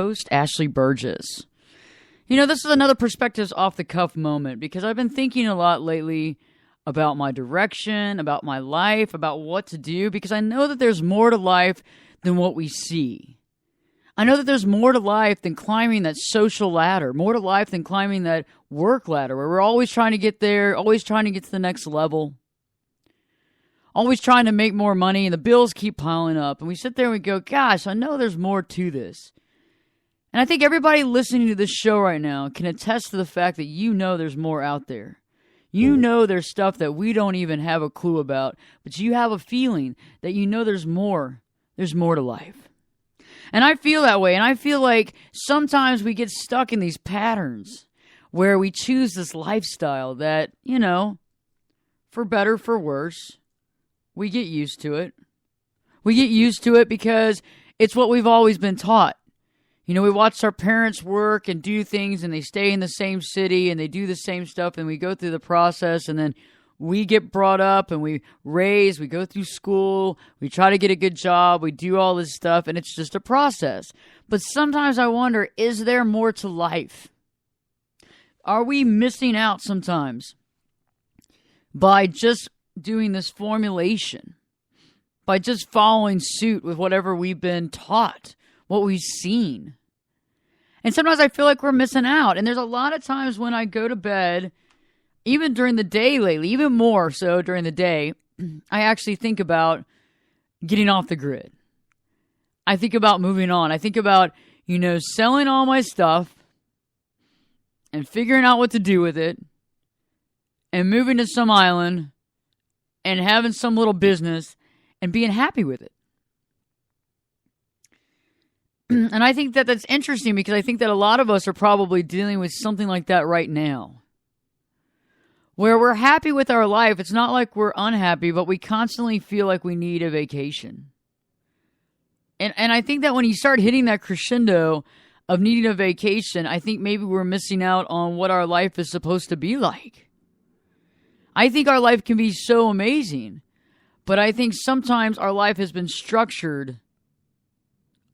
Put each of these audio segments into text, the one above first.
Host Ashley Burgess. This is another Perspectives Off the Cuff moment because I've been thinking a lot lately about my direction, about my life, about what to do, because I know that there's more to life than what we see. I know that there's more to life than climbing that social ladder, more to life than climbing that work ladder where we're always trying to get there, always trying to get to the next level, always trying to make more money, and the bills keep piling up. And we sit there and we go, gosh, I know there's more to this. And I think everybody listening to this show right now can attest to the fact that there's more out there. There's stuff that we don't even have a clue about, but you have a feeling that there's more. There's more to life. And I feel that way, and I feel like sometimes we get stuck in these patterns where we choose this lifestyle that, for better, for worse, we get used to it. We get used to it because it's what we've always been taught. We watched our parents work and do things, and they stay in the same city, and they do the same stuff, and we go through the process, and then we get brought up, and we go through school, we try to get a good job, we do all this stuff, and it's just a process. But sometimes I wonder, is there more to life? Are we missing out sometimes by just doing this formulation, by just following suit with whatever we've been taught, what we've seen? And sometimes I feel like we're missing out. And there's a lot of times when I go to bed, even during the day lately, even more so during the day, I actually think about getting off the grid. I think about moving on. I think about, selling all my stuff and figuring out what to do with it and moving to some island and having some little business and being happy with it. And I think that that's interesting because I think that a lot of us are probably dealing with something like that right now. Where we're happy with our life. It's not like we're unhappy, but we constantly feel like we need a vacation. And I think that when you start hitting that crescendo of needing a vacation, I think maybe we're missing out on what our life is supposed to be like. I think our life can be so amazing, but I think sometimes our life has been structured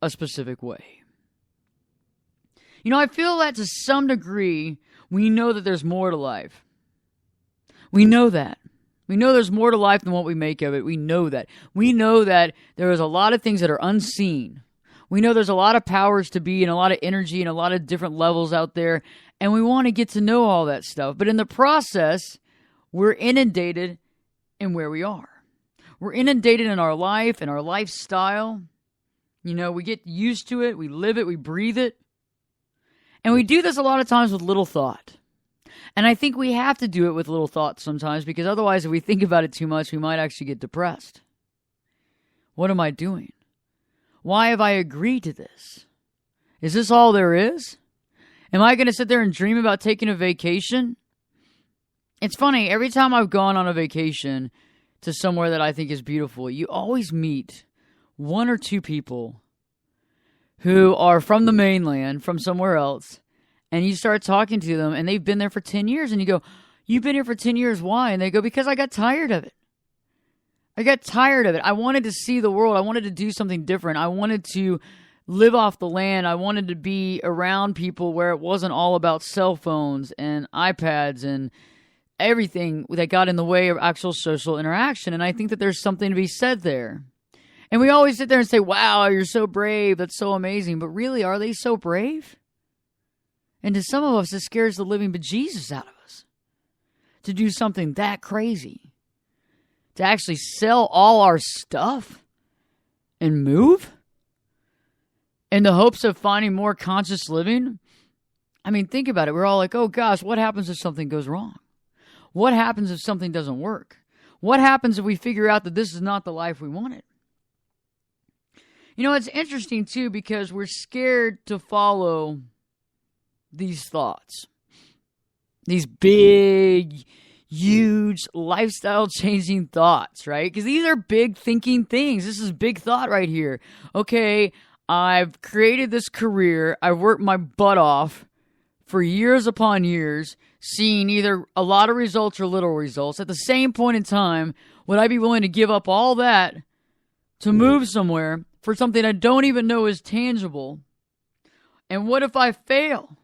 a specific way. I feel that to some degree, we know that there's more to life. We know that. We know there's more to life than what we make of it. We know that. We know that there is a lot of things that are unseen. We know there's a lot of powers to be and a lot of energy and a lot of different levels out there. And we want to get to know all that stuff. But in the process, we're inundated in where we are. We're inundated in our life and our lifestyle. We get used to it, we live it, we breathe it. And we do this a lot of times with little thought. And I think we have to do it with little thought sometimes because otherwise if we think about it too much, we might actually get depressed. What am I doing? Why have I agreed to this? Is this all there is? Am I going to sit there and dream about taking a vacation? It's funny, every time I've gone on a vacation to somewhere that I think is beautiful, you always meet one or two people who are from the mainland, from somewhere else, and you start talking to them, and they've been there for 10 years, and you go, you've been here for 10 years, why? And they go, because I got tired of it. I got tired of it. I wanted to see the world. I wanted to do something different. I wanted to live off the land. I wanted to be around people where it wasn't all about cell phones and iPads and everything that got in the way of actual social interaction, and I think that there's something to be said there. And we always sit there and say, wow, you're so brave. That's so amazing. But really, are they so brave? And to some of us, it scares the living bejesus out of us to do something that crazy. To actually sell all our stuff and move in the hopes of finding more conscious living. I mean, think about it. We're all like, oh gosh, what happens if something goes wrong? What happens if something doesn't work? What happens if we figure out that this is not the life we wanted? It's interesting, too, because we're scared to follow these thoughts. These big, huge, lifestyle-changing thoughts, right? Because these are big thinking things. This is big thought right here. Okay, I've created this career. I've worked my butt off for years upon years, seeing either a lot of results or little results. At the same point in time, would I be willing to give up all that to move somewhere for something I don't even know is tangible And what if I fail?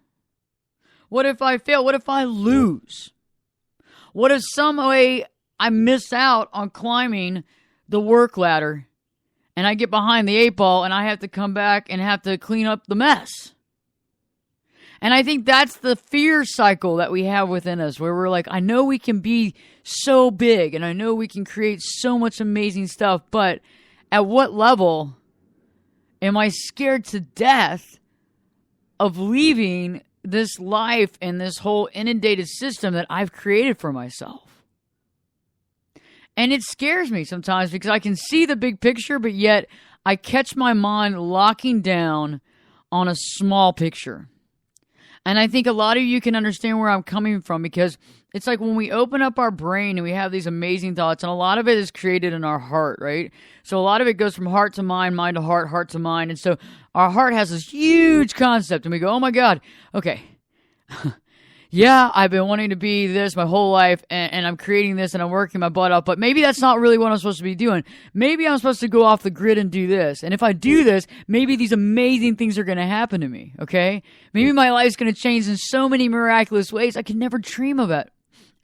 What if I fail? What if I lose? What if some way I miss out on climbing the work ladder and I get behind the 8 ball and I have to come back and have to clean up the mess? And I think that's the fear cycle that we have within us, where we're like, I know we can be so big and I know we can create so much amazing stuff, but at what level am I scared to death of leaving this life and this whole inundated system that I've created for myself? And it scares me sometimes because I can see the big picture, but yet I catch my mind locking down on a small picture. And I think a lot of you can understand where I'm coming from, because it's like when we open up our brain and we have these amazing thoughts, and a lot of it is created in our heart, right? So a lot of it goes from heart to mind, mind to heart, heart to mind. And so our heart has this huge concept and we go, oh my God, okay. Yeah, I've been wanting to be this my whole life, and I'm creating this and I'm working my butt off, but maybe that's not really what I'm supposed to be doing. Maybe I'm supposed to go off the grid and do this. And if I do this, maybe these amazing things are going to happen to me, okay? Maybe my life's going to change in so many miraculous ways I can never dream of it.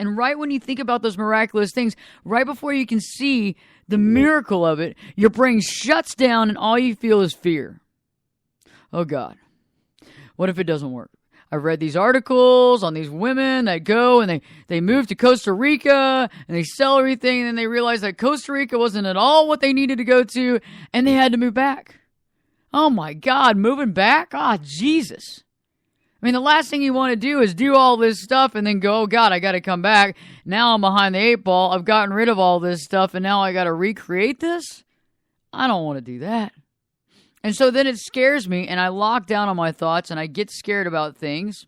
And right when you think about those miraculous things, right before you can see the miracle of it, your brain shuts down and all you feel is fear. Oh God, what if it doesn't work? I've read these articles on these women that go and they move to Costa Rica and they sell everything, and then they realize that Costa Rica wasn't at all what they needed to go to and they had to move back. Oh my God, moving back? Ah, Jesus. I mean, the last thing you want to do is do all this stuff and then go, oh God, I got to come back. Now I'm behind the 8 ball. I've gotten rid of all this stuff and now I got to recreate this? I don't want to do that. And so then it scares me, and I lock down on my thoughts, and I get scared about things,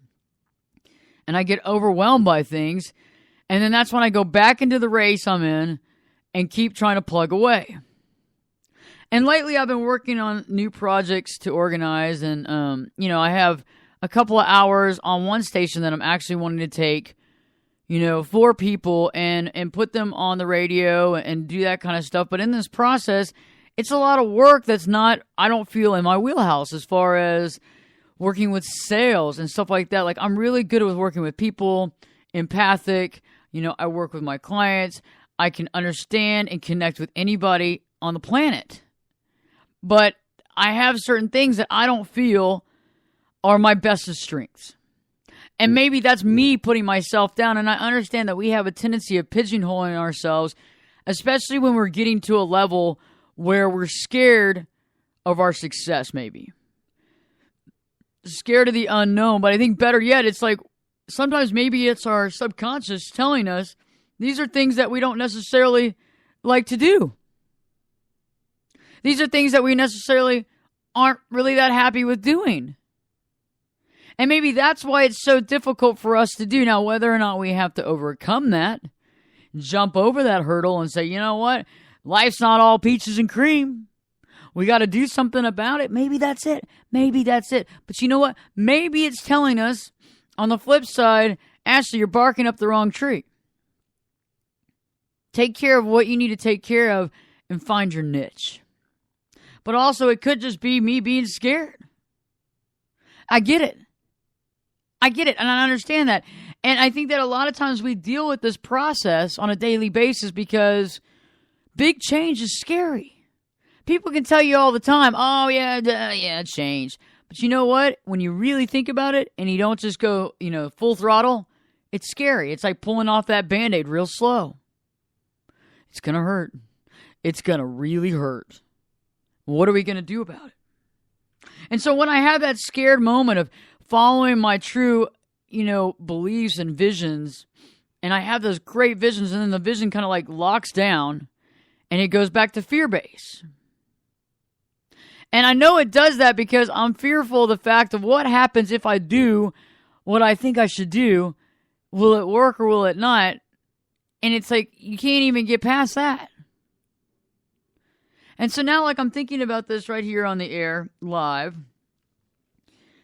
and I get overwhelmed by things, and then that's when I go back into the race I'm in and keep trying to plug away. And lately I've been working on new projects to organize, and, I have a couple of hours on one station that I'm actually wanting to take, for people and put them on the radio and do that kind of stuff. But in this process, it's a lot of work that's not, I don't feel, in my wheelhouse as far as working with sales and stuff like that. Like, I'm really good with working with people, empathic. I work with my clients. I can understand and connect with anybody on the planet. But I have certain things that I don't feel are my best of strengths. And maybe that's me putting myself down. And I understand that we have a tendency of pigeonholing ourselves, especially when we're getting to a level where we're scared of our success, maybe. Scared of the unknown. But I think better yet, it's like sometimes maybe it's our subconscious telling us these are things that we don't necessarily like to do. These are things that we necessarily aren't really that happy with doing. And maybe that's why it's so difficult for us to do. Now, whether or not we have to overcome that, jump over that hurdle and say, you know what? Life's not all peaches and cream. We got to do something about it. Maybe that's it. Maybe that's it. But you know what? Maybe it's telling us on the flip side, Ashley, you're barking up the wrong tree. Take care of what you need to take care of and find your niche. But also, it could just be me being scared. I get it. And I understand that. And I think that a lot of times we deal with this process on a daily basis because big change is scary. People can tell you all the time, oh, yeah, change. But you know what? When you really think about it and you don't just go, full throttle, it's scary. It's like pulling off that Band-Aid real slow. It's going to hurt. It's going to really hurt. What are we going to do about it? And so when I have that scared moment of following my true, beliefs and visions, and I have those great visions, and then the vision kind of like locks down, and it goes back to fear base. And I know it does that because I'm fearful of the fact of what happens if I do what I think I should do. Will it work or will it not? And it's like, you can't even get past that. And so now, I'm thinking about this right here on the air, live.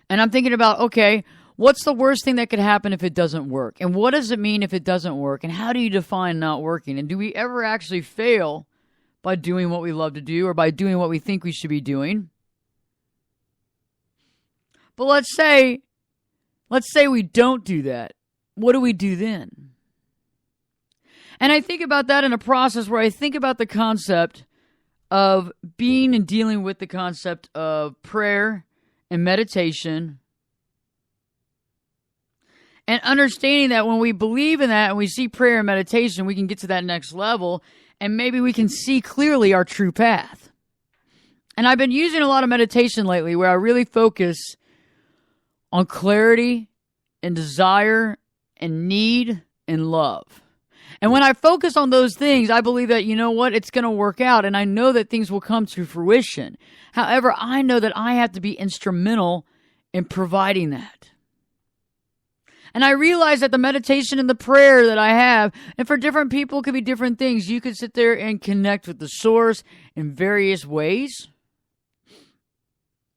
And I'm thinking about, okay, what's the worst thing that could happen if it doesn't work? And what does it mean if it doesn't work? And how do you define not working? And do we ever actually fail by doing what we love to do or by doing what we think we should be doing? But let's say we don't do that. What do we do then? And I think about that in a process where I think about the concept of being and dealing with the concept of prayer and meditation, and understanding that when we believe in that and we see prayer and meditation, we can get to that next level and maybe we can see clearly our true path. And I've been using a lot of meditation lately where I really focus on clarity and desire and need and love. And when I focus on those things, I believe that, you know what, it's going to work out. And I know that things will come to fruition. However, I know that I have to be instrumental in providing that. And I realize that the meditation and the prayer that I have, and for different people, could be different things. You could sit there and connect with the source in various ways.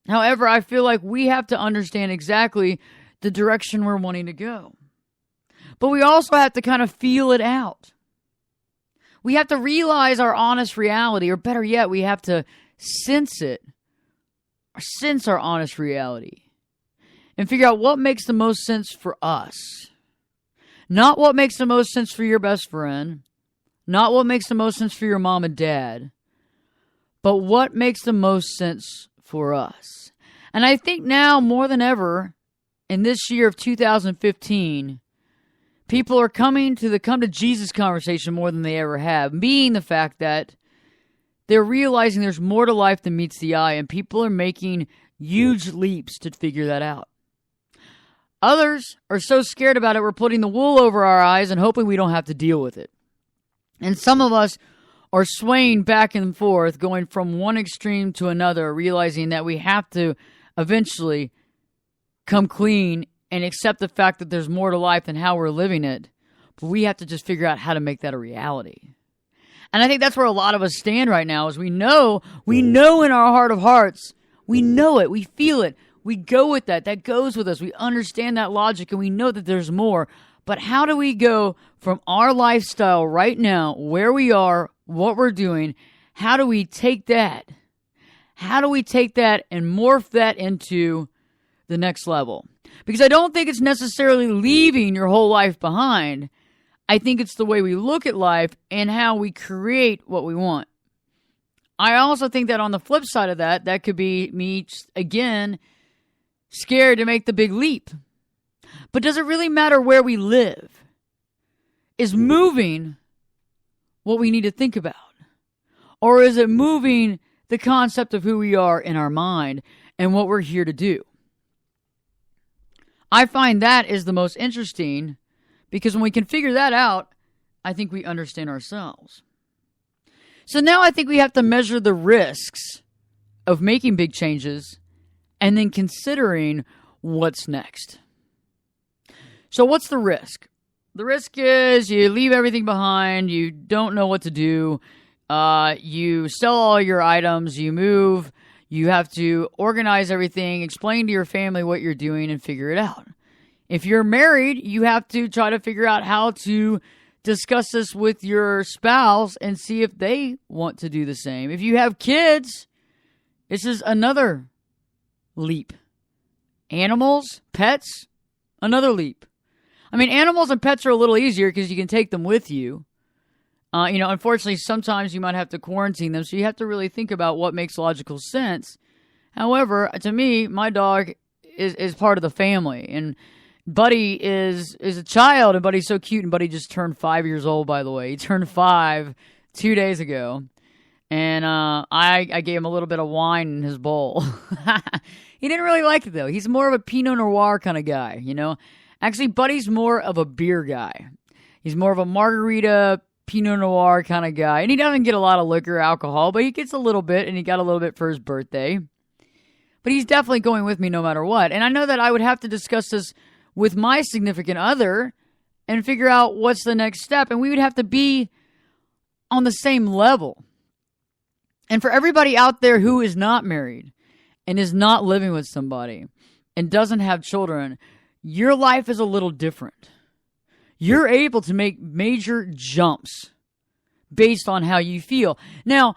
However, I feel like we have to understand exactly the direction we're wanting to go. But we also have to kind of feel it out. We have to realize our honest reality, or better yet, we have to sense it, or sense our honest reality, and figure out what makes the most sense for us. Not what makes the most sense for your best friend, not what makes the most sense for your mom and dad, but what makes the most sense for us. And I think now more than ever, in this year of 2015, people are coming to the come to Jesus conversation more than they ever have, meaning the fact that they're realizing there's more to life than meets the eye, and people are making huge leaps to figure that out. Others are so scared about it, we're putting the wool over our eyes and hoping we don't have to deal with it. And some of us are swaying back and forth, going from one extreme to another, realizing that we have to eventually come clean and accept the fact that there's more to life than how we're living it. But we have to just figure out how to make that a reality. And I think that's where a lot of us stand right now, is we know in our heart of hearts, we know it, we feel it, we go with that, that goes with us, we understand that logic, and we know that there's more. But how do we go from our lifestyle right now, where we are, what we're doing, how do we take that? How do we take that and morph that into the next level? Because I don't think it's necessarily leaving your whole life behind. I think it's the way we look at life and how we create what we want. I also think that on the flip side of that, that could be me, again, scared to make the big leap. But does it really matter where we live? Is moving what we need to think about? Or is it moving the concept of who we are in our mind and what we're here to do? I find that is the most interesting, because when we can figure that out, I think we understand ourselves. So now I think we have to measure the risks of making big changes and then considering what's next. So what's the risk? The risk is you leave everything behind, you don't know what to do, you sell all your items, you move, you have to organize everything, explain to your family what you're doing, and figure it out. If you're married, you have to try to figure out how to discuss this with your spouse and see if they want to do the same. If you have kids, this is another leap. Animals, pets, another leap. I mean, animals and pets are a little easier because you can take them with you. Unfortunately, sometimes you might have to quarantine them, so you have to really think about what makes logical sense. However, to me, my dog is part of the family, and Buddy is a child, and Buddy's so cute, and Buddy just turned 5 years old, by the way. He turned 5 2 days ago, and I gave him a little bit of wine in his bowl. He didn't really like it, though. He's more of a Pinot Noir kind of guy, Actually, Buddy's more of a beer guy. He's more of a margarita, Pinot Noir kind of guy. And he doesn't get a lot of liquor or alcohol, but he gets a little bit, and he got a little bit for his birthday. But he's definitely going with me no matter what. And I know that I would have to discuss this with my significant other and figure out what's the next step. And we would have to be on the same level. And for everybody out there who is not married and is not living with somebody and doesn't have children, your life is a little different. You're able to make major jumps based on how you feel. Now,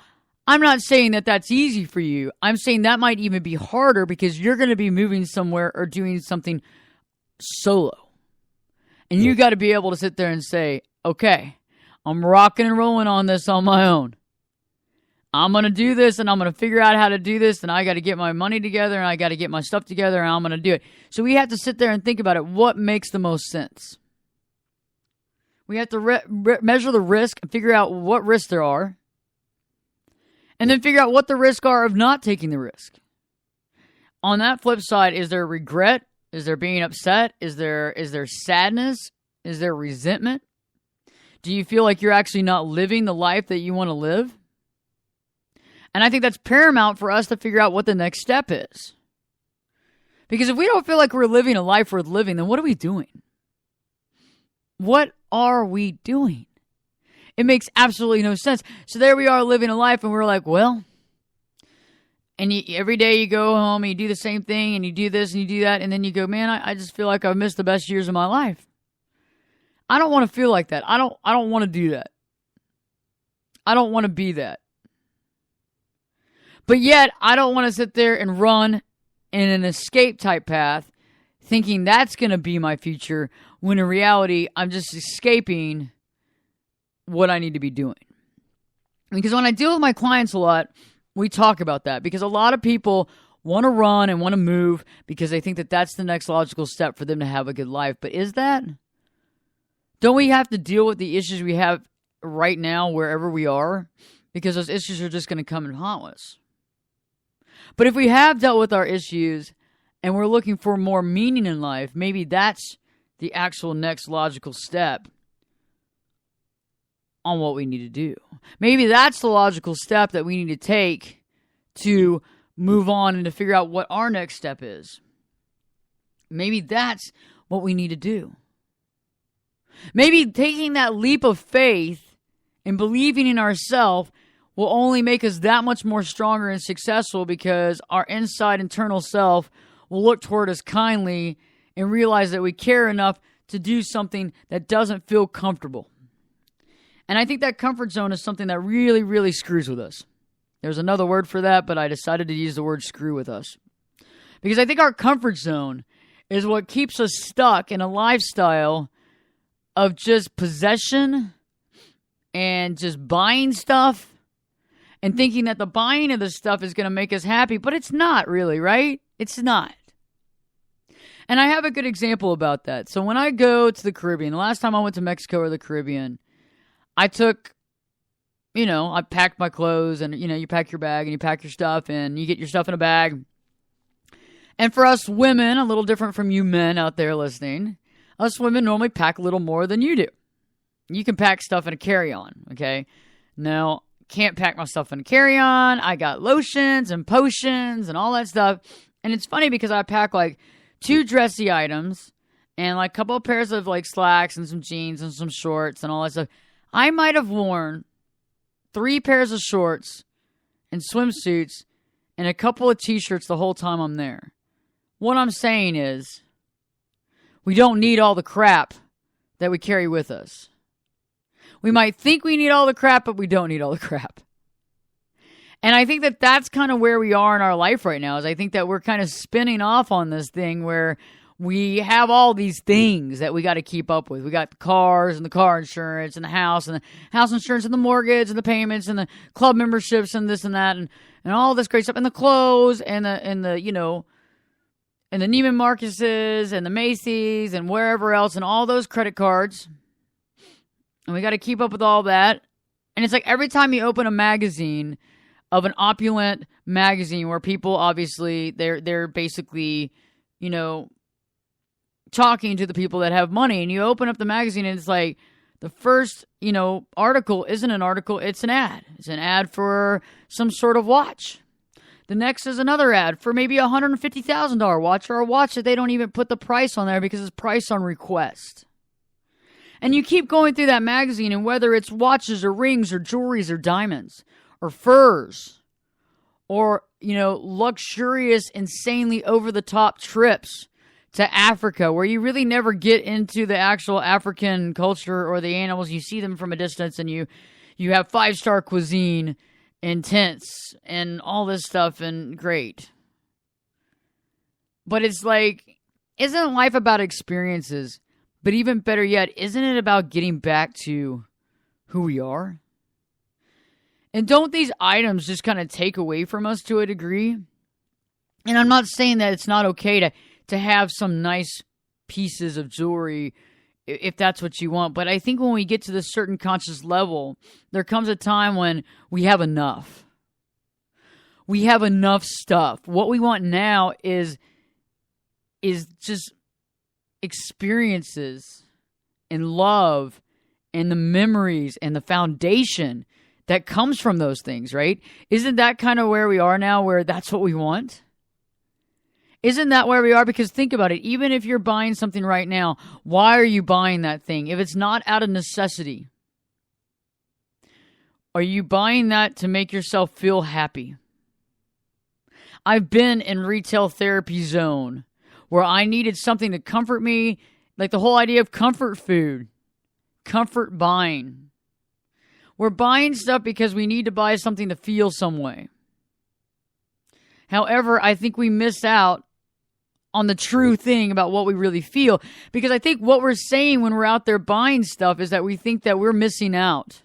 I'm not saying that that's easy for you. I'm saying that might even be harder because you're going to be moving somewhere or doing something solo. And you got to be able to sit there and say, okay, I'm rocking and rolling on this on my own. I'm going to do this and I'm going to figure out how to do this, and I got to get my money together and I got to get my stuff together and I'm going to do it. So we have to sit there and think about it. What makes the most sense? We have to measure the risk and figure out what risks there are, and then figure out what the risks are of not taking the risk. On that flip side, is there regret? Is there being upset? Is there sadness? Is there resentment? Do you feel like you're actually not living the life that you want to live? And I think that's paramount for us to figure out what the next step is. Because if we don't feel like we're living a life worth living, then what are we doing? What are we doing? It makes absolutely no sense. So there we are living a life and we're like, well, and every day you go home and you do the same thing and you do this and you do that. And then you go, man, I just feel like I've missed the best years of my life. I don't want to feel like that. I don't want to do that. I don't want to be that. But yet I don't want to sit there and run in an escape type path thinking that's going to be my future, when in reality, I'm just escaping what I need to be doing. Because when I deal with my clients a lot, we talk about that. Because a lot of people want to run and want to move because they think that that's the next logical step for them to have a good life. But is that? Don't we have to deal with the issues we have right now wherever we are? Because those issues are just going to come and haunt us. But if we have dealt with our issues and we're looking for more meaning in life, maybe that's the actual next logical step on what we need to do. Maybe that's the logical step that we need to take to move on and to figure out what our next step is. Maybe that's what we need to do. Maybe taking that leap of faith and believing in ourselves will only make us that much more stronger and successful, because our inside internal self will look toward us kindly and realize that we care enough to do something that doesn't feel comfortable. And I think that comfort zone is something that really, really screws with us. There's another word for that, but I decided to use the word screw with us. Because I think our comfort zone is what keeps us stuck in a lifestyle of just possession and just buying stuff and thinking that the buying of this stuff is going to make us happy, but it's not really, right? It's not. And I have a good example about that. So when I go to the Caribbean, the last time I went to Mexico or the Caribbean, I took, I packed my clothes, and, you pack your bag and you pack your stuff and you get your stuff in a bag. And for us women, a little different from you men out there listening, us women normally pack a little more than you do. You can pack stuff in a carry-on, okay? Now, can't pack my stuff in a carry-on. I got lotions and potions and all that stuff. And it's funny because I pack like 2 dressy items and like a couple of pairs of like slacks and some jeans and some shorts and all that stuff. I might have worn 3 pairs of shorts and swimsuits and a couple of t-shirts the whole time I'm there. What I'm saying is, we don't need all the crap that we carry with us. We might think we need all the crap, but we don't need all the crap. And I think that that's kind of where we are in our life right now. Is I think that we're kind of spinning off on this thing where we have all these things that we got to keep up with. We got the cars and the car insurance and the house insurance and the mortgage and the payments and the club memberships and this and that and all this great stuff, and the clothes and the Neiman Marcus's and the Macy's and wherever else and all those credit cards. And we got to keep up with all that. And it's like every time you open a magazine of an opulent magazine where people obviously they're basically, talking to the people that have money, and you open up the magazine and it's like the first, article isn't an article, it's an ad. It's an ad for some sort of watch. The next is another ad for maybe a $150,000 watch, or a watch that they don't even put the price on there because it's priced on request. And you keep going through that magazine, and whether it's watches or rings or jewelries or diamonds or furs or, luxurious, insanely over-the-top trips to Africa where you really never get into the actual African culture or the animals. You see them from a distance, and you have 5-star cuisine intense and all this stuff and great. But it's like, isn't life about experiences? But even better yet, isn't it about getting back to who we are? And don't these items just kind of take away from us to a degree? And I'm not saying that it's not okay to have some nice pieces of jewelry if that's what you want. But I think when we get to this certain conscious level, there comes a time when we have enough. We have enough stuff. What we want now is just experiences and love and the memories and the foundation that comes from those things, right? Isn't that kind of where we are now, where that's what we want? Isn't that where we are? Because think about it. Even if you're buying something right now, why are you buying that thing? If it's not out of necessity, are you buying that to make yourself feel happy? I've been in retail therapy zone where I needed something to comfort me, like the whole idea of comfort food, comfort buying. We're buying stuff because we need to buy something to feel some way. However, I think we miss out on the true thing about what we really feel. Because I think what we're saying when we're out there buying stuff is that we think that we're missing out.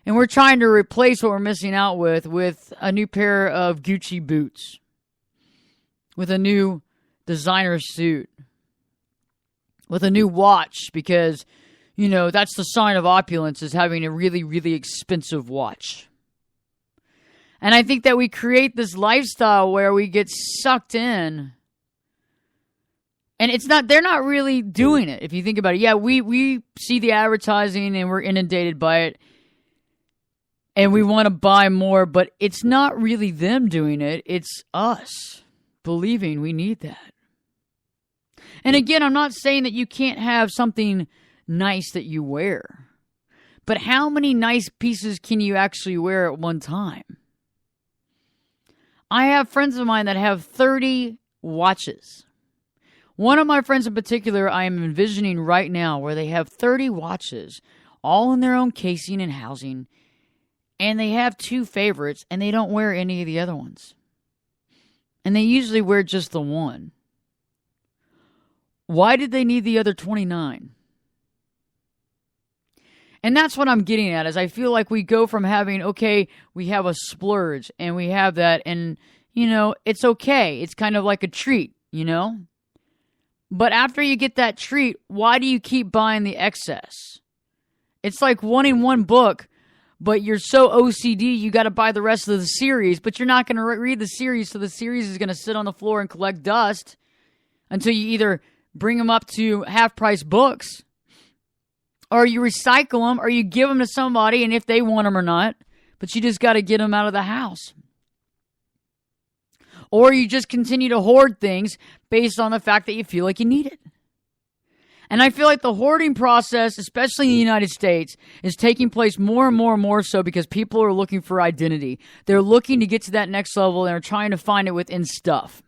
And we're trying to replace what we're missing out with a new pair of Gucci boots, with a new designer suit, with a new watch, because, you know, that's the sign of opulence, is having a really, really expensive watch. And I think that we create this lifestyle where we get sucked in. And they're not really doing it, if you think about it. Yeah, we see the advertising and we're inundated by it. And we want to buy more, but it's not really them doing it. It's us believing we need that. And again, I'm not saying that you can't have something nice that you wear. But how many nice pieces can you actually wear at one time? I have friends of mine that have 30 watches. One of my friends in particular I am envisioning right now, where they have 30 watches, all in their own casing and housing, and they have 2 favorites, and they don't wear any of the other ones. And they usually wear just the one. Why did they need the other 29? And that's what I'm getting at, is I feel like we go from having, okay, we have a splurge, and we have that, and, you know, it's okay. It's kind of like a treat, you know? But after you get that treat, why do you keep buying the excess? It's like wanting one book, but you're so OCD, you got to buy the rest of the series, but you're not going to read the series, so the series is going to sit on the floor and collect dust until you either bring them up to half-price books, or you recycle them, or you give them to somebody, and if they want them or not, but you just got to get them out of the house. Or you just continue to hoard things based on the fact that you feel like you need it. And I feel like the hoarding process, especially in the United States, is taking place more and more and more so because people are looking for identity. They're looking to get to that next level, and they're trying to find it within stuff.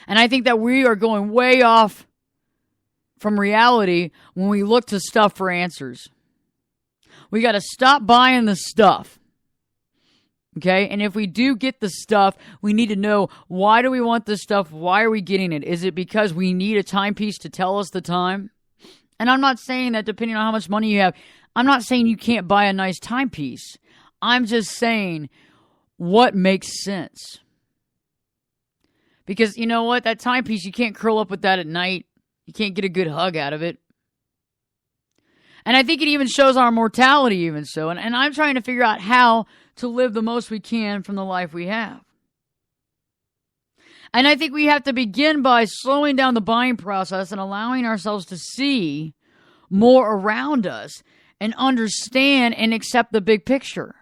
And I think that we are going way off from reality when we look to stuff for answers. We got to stop buying the stuff. Okay? And if we do get the stuff, we need to know, why do we want this stuff? Why are we getting it? Is it because we need a timepiece to tell us the time? And I'm not saying that depending on how much money you have, I'm not saying you can't buy a nice timepiece. I'm just saying what makes sense. Because you know what? That timepiece, you can't curl up with that at night. You can't get a good hug out of it. And I think it even shows our mortality even so. And I'm trying to figure out how to live the most we can from the life we have. And I think we have to begin by slowing down the buying process and allowing ourselves to see more around us and understand and accept the big picture.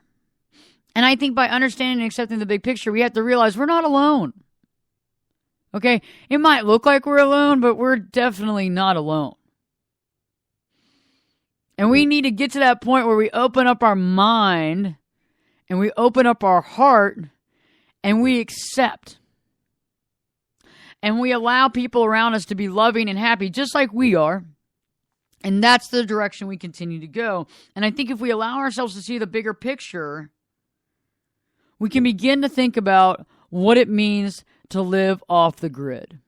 And I think by understanding and accepting the big picture, we have to realize we're not alone. Okay? It might look like we're alone, but we're definitely not alone. And we need to get to that point where we open up our mind and we open up our heart and we accept. And we allow people around us to be loving and happy just like we are. And that's the direction we continue to go. And I think if we allow ourselves to see the bigger picture, we can begin to think about what it means to live off the grid.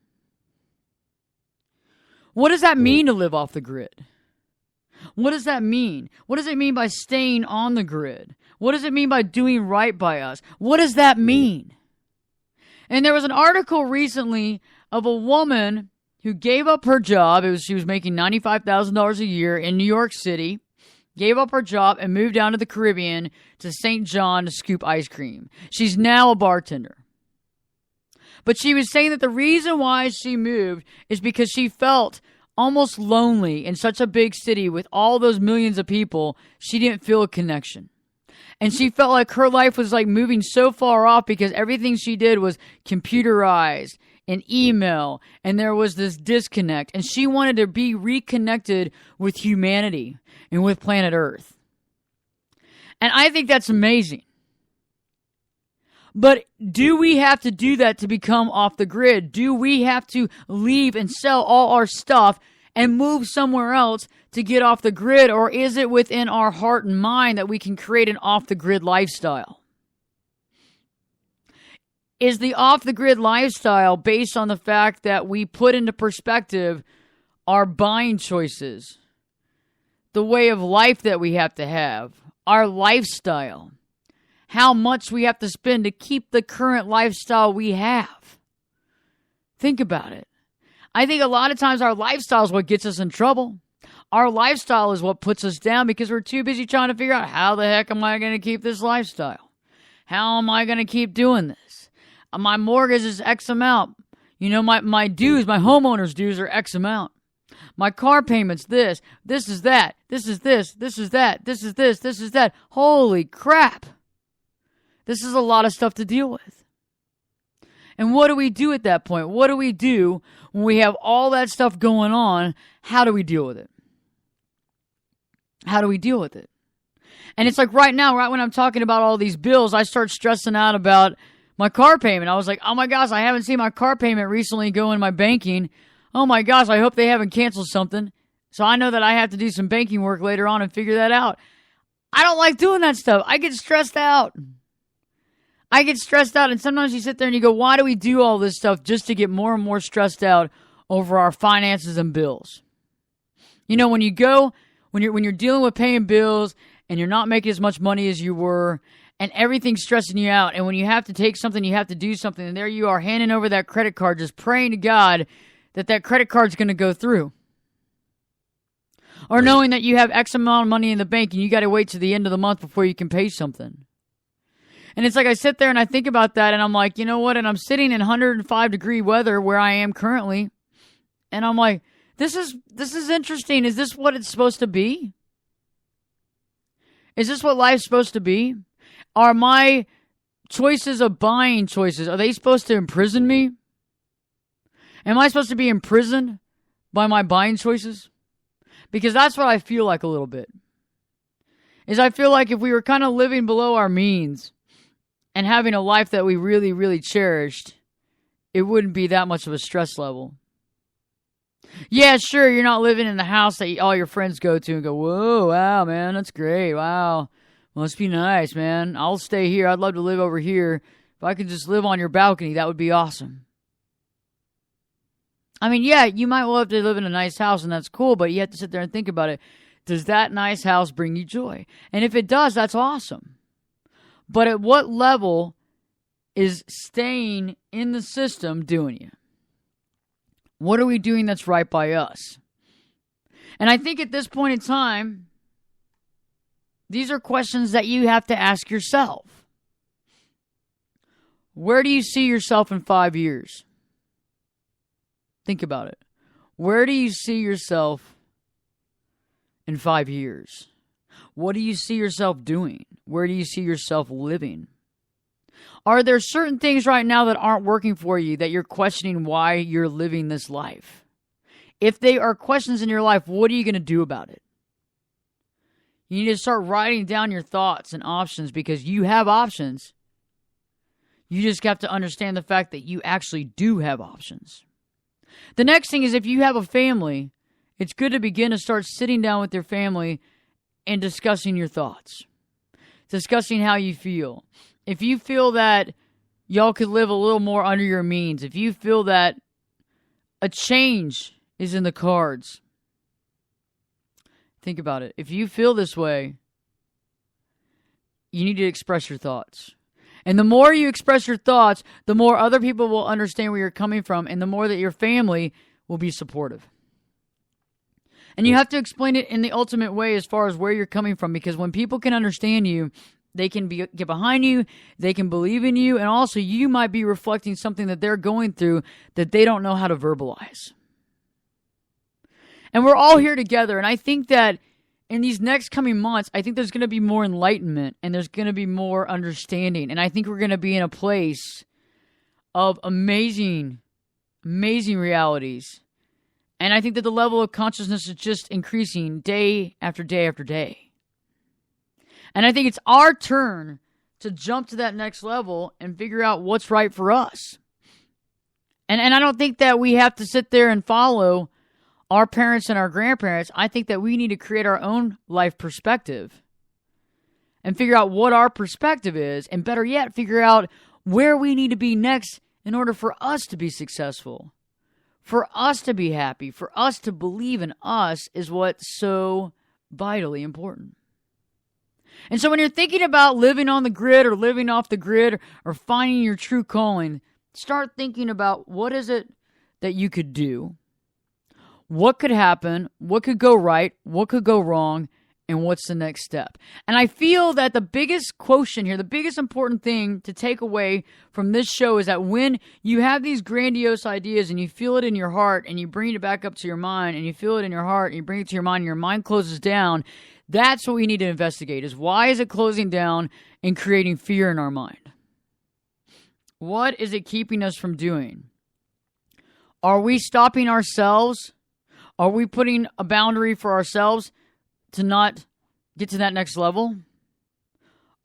What does that mean to live off the grid? What does that mean? What does it mean by staying on the grid? What does it mean by doing right by us? What does that mean? And there was an article recently of a woman who gave up her job. She was making $95,000 a year in New York City, gave up her job and moved down to the Caribbean to St. John to scoop ice cream. She's now a bartender. But she was saying that the reason why she moved is because she felt almost lonely in such a big city with all those millions of people. She didn't feel a connection. And she felt like her life was like moving so far off because everything she did was computerized and email, and there was this disconnect. And she wanted to be reconnected with humanity and with planet Earth. And I think that's amazing. But do we have to do that to become off the grid? Do we have to leave and sell all our stuff and move somewhere else to get off the grid? Or is it within our heart and mind that we can create an off the grid lifestyle? Is the off the grid lifestyle based on the fact that we put into perspective our buying choices, the way of life that we have to have, our lifestyle, how much we have to spend to keep the current lifestyle we have? Think about it. I think a lot of times our lifestyle is what gets us in trouble. Our lifestyle is what puts us down because we're too busy trying to figure out how the heck am I going to keep this lifestyle? How am I going to keep doing this? My mortgage is X amount. You know, my dues, my homeowner's dues are X amount. My car payment's this is that, this is this is that, this is this is that. Holy crap. This is a lot of stuff to deal with. And what do we do at that point? What do we do when we have all that stuff going on? How do we deal with it? How do we deal with it? And it's like right now, right when I'm talking about all these bills, I start stressing out about my car payment. I was like, oh my gosh, I haven't seen my car payment recently go in my banking. Oh my gosh, I hope they haven't canceled something. So I know that I have to do some banking work later on and figure that out. I don't like doing that stuff. I get stressed out. And sometimes you sit there and you go, why do we do all this stuff just to get more and more stressed out over our finances and bills? You know, when you're dealing with paying bills and you're not making as much money as you were and everything's stressing you out, and when you have to take something, you have to do something, and there you are handing over that credit card, just praying to God that credit card's going to go through. Or knowing that you have X amount of money in the bank and you got to wait to the end of the month before you can pay something. And it's like I sit there and I think about that and I'm like, you know what? And I'm sitting in 105-degree weather where I am currently. And I'm like, this is interesting. Is this what it's supposed to be? Is this what life's supposed to be? Are my choices of buying choices, are they supposed to imprison me? Am I supposed to be imprisoned by my buying choices? Because that's what I feel like a little bit. Is I feel like if we were kind of living below our means and having a life that we really, really cherished, it wouldn't be that much of a stress level. Yeah, sure, you're not living in the house that all your friends go to and go, whoa, wow, man, that's great, wow. Must be nice, man. I'll stay here. I'd love to live over here. If I could just live on your balcony, that would be awesome. I mean, yeah, you might love to live in a nice house, and that's cool, but you have to sit there and think about it. Does that nice house bring you joy? And if it does, that's awesome. But at what level is staying in the system doing you? What are we doing that's right by us? And I think at this point in time, these are questions that you have to ask yourself. Where do you see yourself in 5 years? Think about it. Where do you see yourself in 5 years? What do you see yourself doing? Where do you see yourself living? Are there certain things right now that aren't working for you that you're questioning why you're living this life? If they are questions in your life, what are you going to do about it? You need to start writing down your thoughts and options because you have options. You just have to understand the fact that you actually do have options. The next thing is if you have a family, it's good to begin to start sitting down with your family and discussing your thoughts, discussing how you feel. if you feel that y'all could live a little more under your means, if you feel that a change is in the cards, think about it. If you feel this way, you need to express your thoughts. And the more you express your thoughts, the more other people will understand where you're coming from, and the more that your family will be supportive. And you have to explain it in the ultimate way as far as where you're coming from, because when people can understand you, they can get behind you, they can believe in you, and also you might be reflecting something that they're going through that they don't know how to verbalize. And we're all here together, and I think that in these next coming months, I think there's going to be more enlightenment, and there's going to be more understanding, and I think we're going to be in a place of amazing, amazing realities. And I think that the level of consciousness is just increasing day after day after day. And I think it's our turn to jump to that next level and figure out what's right for us. And I don't think that we have to sit there and follow our parents and our grandparents. I think that we need to create our own life perspective and figure out what our perspective is, and better yet, figure out where we need to be next in order for us to be successful, for us to be happy, for us to believe in us is what's so vitally important. And so when you're thinking about living on the grid or living off the grid or finding your true calling, start thinking about what is it that you could do, what could happen, what could go right, what could go wrong, and what's the next step. And I feel that the biggest quotient here, the biggest important thing to take away from this show is that when you have these grandiose ideas and you feel it in your heart and you bring it back up to your mind and you feel it in your heart and you bring it to your mind and your mind closes down, that's what we need to investigate, is why is it closing down and creating fear in our mind? What is it keeping us from doing? Are we stopping ourselves? Are we putting a boundary for ourselves to not get to that next level?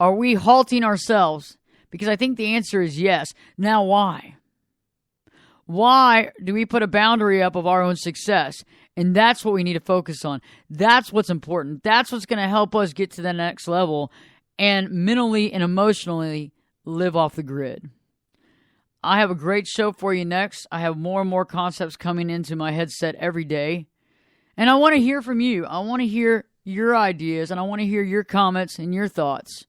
Are we halting ourselves? Because I think the answer is yes. Now why? Why do we put a boundary up of our own success? And that's what we need to focus on. That's what's important. That's what's going to help us get to the next level and mentally and emotionally live off the grid. I have a great show for you next. I have more and more concepts coming into my headset every day. And I want to hear from you. I want to hear your ideas, and I want to hear your comments and your thoughts.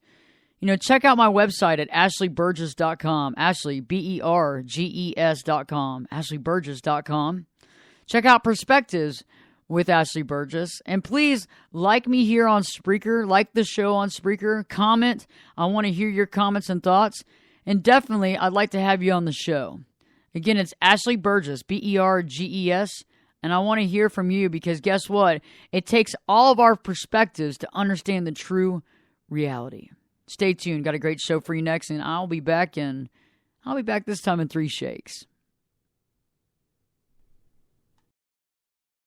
Check out my website at ashleyburgess.com. Ashley, BERGES.com. ashleyburgess.com. Check out Perspectives with Ashley Burgess. And please like me here on Spreaker. Like the show on Spreaker. Comment. I want to hear your comments and thoughts. And definitely, I'd like to have you on the show. Again, it's Ashley Burgess, BERGES. And I want to hear from you because guess what? It takes all of our perspectives to understand the true reality. Stay tuned. Got a great show for you next. And I'll be back this time in 3 shakes.